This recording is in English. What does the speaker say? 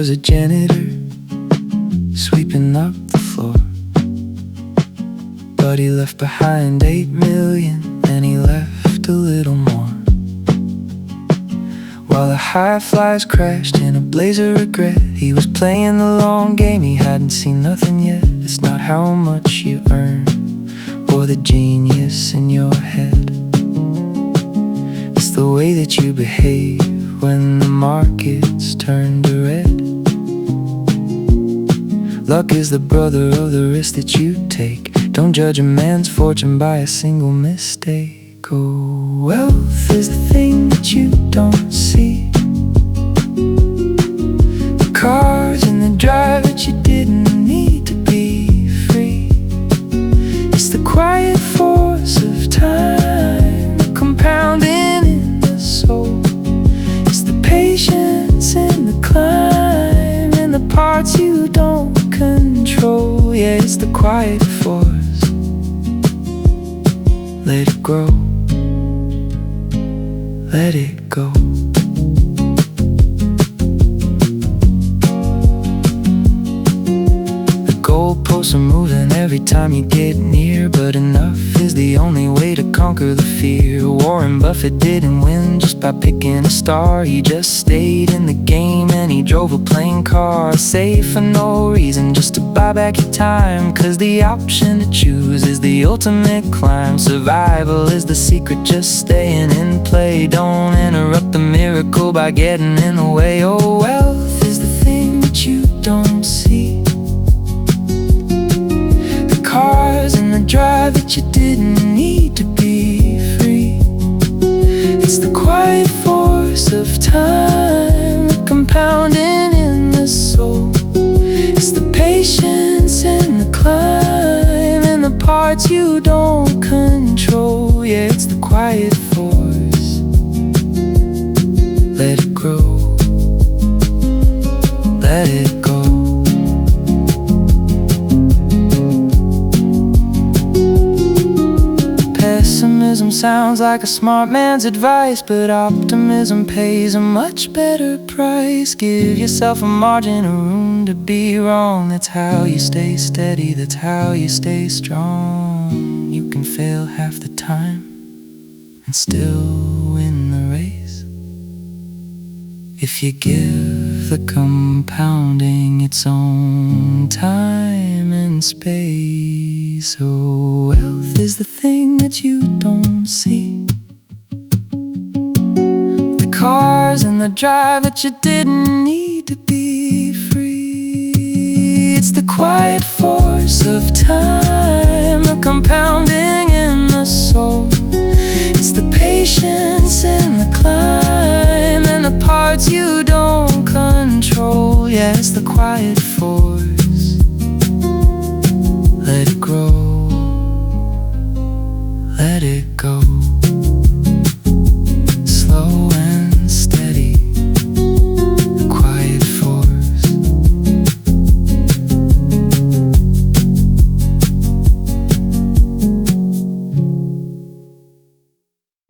was a janitor sweeping up the floor, but he left behind 8 million, and he left a little more. While the high flyers crashed in a blaze of regret, he was playing the long game, he hadn't seen nothing yet. It's not how much you earn or the genius in your head, it's the way that you behave when the markets turn to red. Luck is the brother of the risk that you take. Don't judge a man's fortune by a single mistake. Oh, wealth is the thing that you don't see, the cars and the drive that you didn't need to be free. It's the quiet force of time compounding in the soul. It's the patience in the climb and the parts you don't control. Yeah, it's the quiet force. Let it grow. Let it go. The goalposts are moving every time you get near, but enough is the only way to conquer the fear. Warren Buffett didn't win just by picking a star, he just stayed in the game and he drove a plane car. Safe for no reason, just to buy back your time, 'cause the option to choose is the ultimate climb. Survival is the secret, just staying in play. Don't interrupt the miracle by getting in the way. Oh, wealth is the thing that you don't see, the cars and the drive that you didn't need to be free. It's the quiet force of time compounding in the soul. It's the patience and the climb and the parts you don't control. Yeah, it's the quiet force. Let it grow. Let it go. Pessimism sounds like a smart man's advice, but optimism pays a much better price. Give yourself a margin of room to be wrong. That's how you stay steady, that's how you stay strong. You can fail half the time and still win the race, if you give the compounding its own time and space. Oh, wealth is the thing that you don't see, the cars and the drive that you didn't need to be free. It's the quiet force of time, the compounding in the soul. It's the patience and the climb and the parts you don't control. Yeah, it's